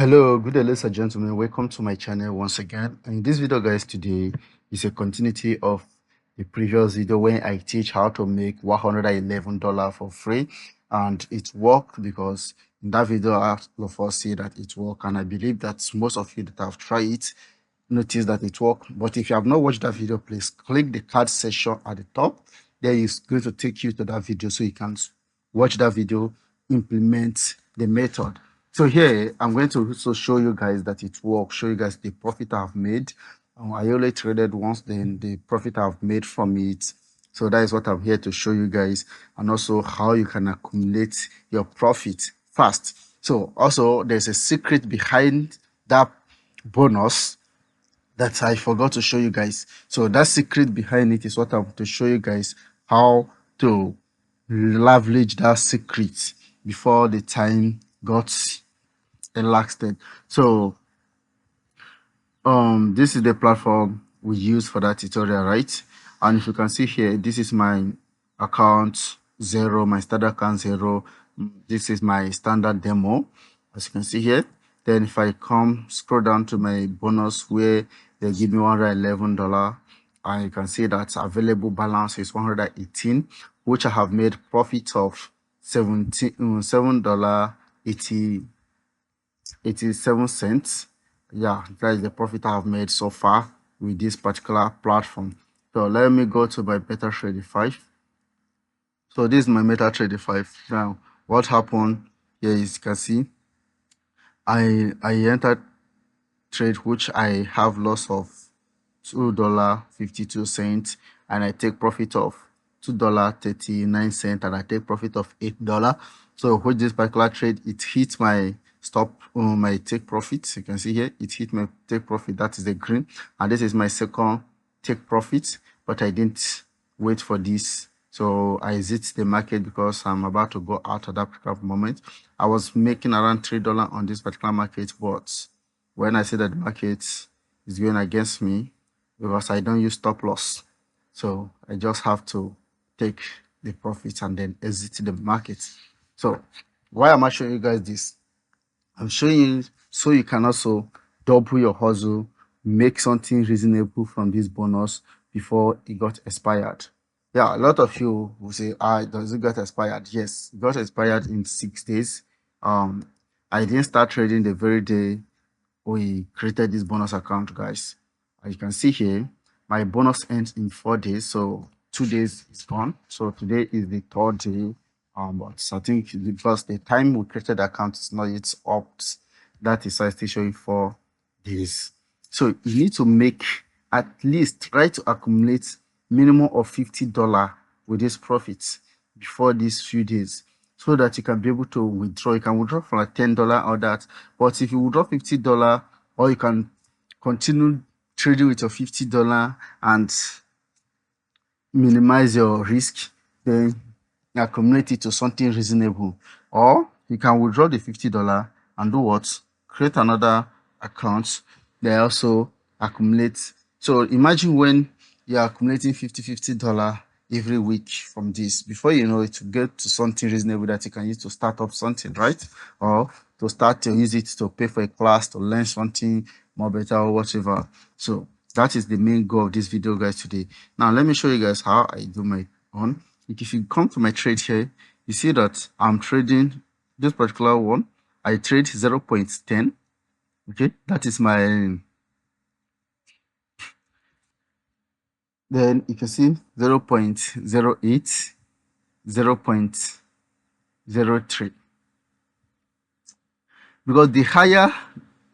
Hello, good day, ladies and gentlemen. Welcome to my channel once again. And in this video, guys, today is a continuity of the previous video when I teach how to make $111 for free, and it worked because in that video, all of us see that it worked, and I believe that most of you that have tried it notice that it worked. But if you have not watched that video, please click the card section at the top. There is going to take you to that video so you can watch that video, implement the method. So here I'm going to also show you guys that it works, show you guys the profit I've made. I only traded once, then the profit I've made from it. So that is what I'm here to show you guys, and also how you can accumulate your profit fast. So also there's a secret behind that bonus that I forgot to show you guys. So that secret behind it is what I'm to show you guys, how to leverage that secret before the time got elapsed. So this is the platform we use for that tutorial, right? And if you can see here, this is my account 0, my standard account 0. This is my standard demo, as you can see here. Then if I scroll down to my bonus where they give me $111, and you can see that available balance is 118, which I have made profit of $7.87. Yeah, that is the profit I have made so far with this particular platform. So let me go to my MetaTrader 5. So this is my MetaTrader 5. Now what happened here is, you can see I entered trade which I have loss of $2.52, and I take profit of $2.39, and I take profit of $8. So with this particular trade, it hit my stop, my take profit. You can see here it hit my take profit, that is the green, and this is my second take profit, but I didn't wait for this, so I exit the market because I'm about to go out at that particular moment. I was making around $3 on this particular market, but when I see that the market is going against me, because I don't use stop loss, so I just have to take the profit and then exit the market. So why am I showing you guys this? I'm showing you so you can also double your hustle, make something reasonable from this bonus before it got expired. Yeah, a lot of you will say, does it get expired? Yes, it got expired in 6 days. I didn't start trading the very day we created this bonus account, guys. As you can see here, my bonus ends in 4 days, so 2 days is gone. So today is the 3rd day, but I think because the time we created the account is not yet up, that is why I still showing 4 days. So you need to make at least, try to accumulate minimum of $50 with this profit before these few days, so that you can be able to withdraw. You can withdraw for like $10 or that, but if you withdraw $50, or you can continue trading with your $50 and minimize your risk, then accumulate it to something reasonable. Or you can withdraw the $50 and do what? Create another account. They also accumulate. So imagine when you're accumulating $50 every week from this, before you know it, to get to something reasonable that you can use to start up something, right? Or to start to use it to pay for a class, to learn something more better or whatever. So that is the main goal of this video, guys, today. Now let me show you guys how I do my own. If you come to my trade here, you see that I'm trading this particular one. I trade 0.10. Okay, that is my, then you can see 0.08, 0.03. Because the higher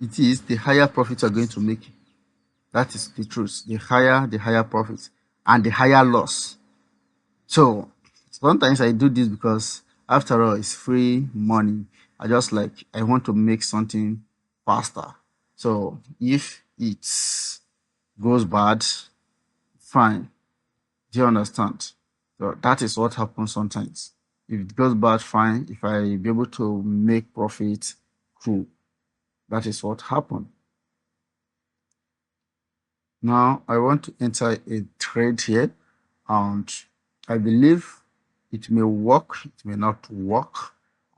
it is, the higher profits are going to make. That is the truth. The higher profit and the higher loss. So sometimes I do this because after all, it's free money. I want to make something faster. So if it goes bad, fine. Do you understand? So that is what happens sometimes. If it goes bad, fine. If I be able to make profit, cool. That is what happened. Now I want to enter a trade here, and I believe it may work, it may not work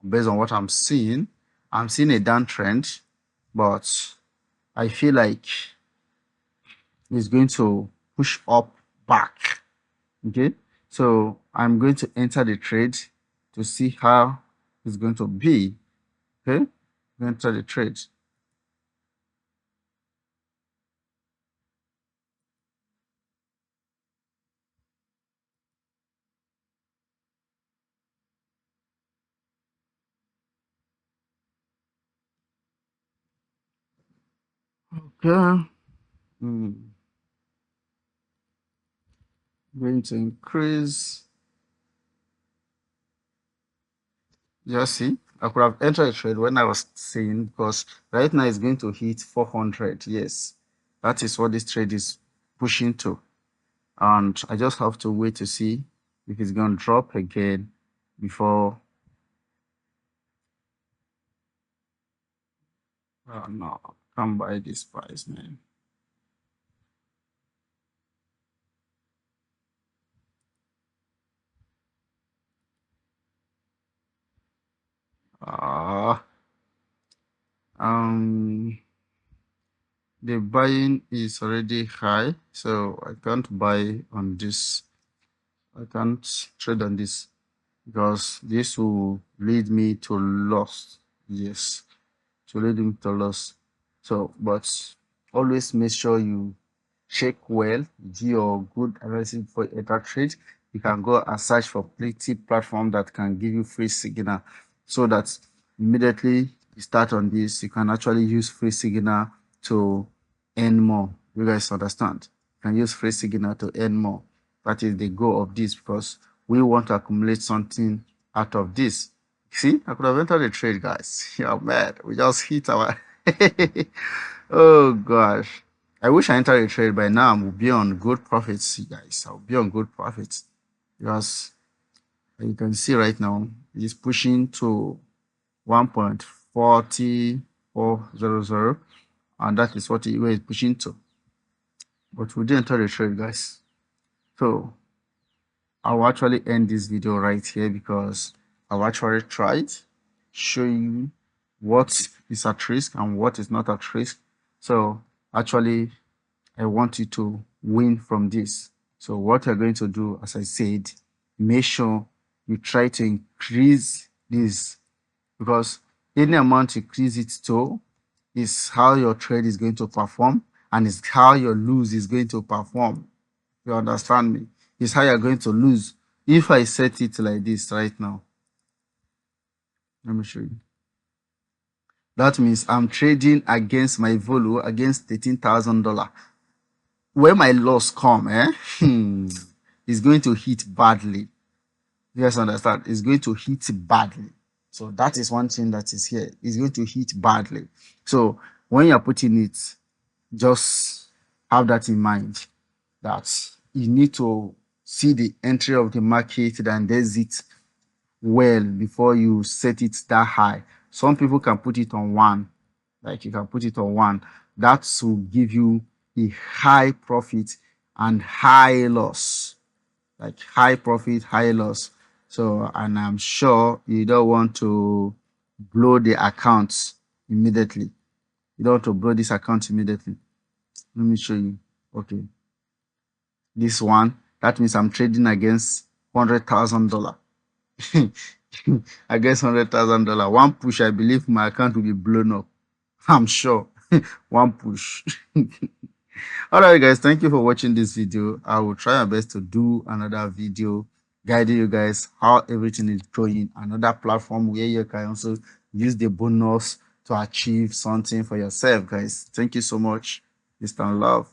based on what I'm seeing. I'm seeing a downtrend. but I feel like it's going to push up back. Okay, so I'm going to enter the trade to see how it's going to be. Okay, enter the trade. Okay. Hmm. Going to increase. Just see, I could have entered a trade when I was saying, because right now it's going to hit 400. Yes, that is what this trade is pushing to. And I just have to wait to see if it's going to drop again before. Oh, no, can't buy this price, man. Ah, um, the buying is already high, so I can't buy on this. I can't trade on this because this will lead me to loss. Yes, to lead him to loss. So, but always make sure you check well, do your good analysis before you enter trade. You can go and search for plenty platform that can give you free signal, so that immediately you start on this, you can actually use free signal to earn more. You guys understand? You can use free signal to earn more. That is the goal of this, because we want to accumulate something out of this. See, I could have entered the trade, guys. Yeah, man, we just hit our. Oh gosh, I wish I entered a trade by now. I will be on good profits, you guys. I'll be on good profits because you can see right now it's pushing to 1.40400, and that is what it is pushing to. But we didn't enter the trade, guys. So I'll actually end this video right here because I've actually tried showing what is at risk and what is not at risk. So actually, I want you to win from this. So what you're going to do, as I said, make sure you try to increase this, because any amount you increase it to is how your trade is going to perform, and it's how your lose is going to perform. You understand me? It's how you're going to lose. If I set it like this right now, let me show you. That means I'm trading against my Volo against $13,000. When my loss come, it's going to hit badly. You guys understand? It's going to hit badly. So that is one thing that is here. It's going to hit badly. So when you're putting it, just have that in mind, that you need to see the entry of the market and exit well before you set it that high. Some people can put it on one, like you can put it on one. That will give you a high profit and high loss, like high profit, high loss. So, and I'm sure you don't want to blow the accounts immediately. You don't want to blow this account immediately. Let me show you. Okay, this one, that means I'm trading against $100,000. Against $100,000. One push, I believe my account will be blown up. I'm sure. One push. All right, guys, thank you for watching this video. I will try my best to do another video guiding you guys how everything is going. Another platform where you can also use the bonus to achieve something for yourself, guys. Thank you so much. Peace and love.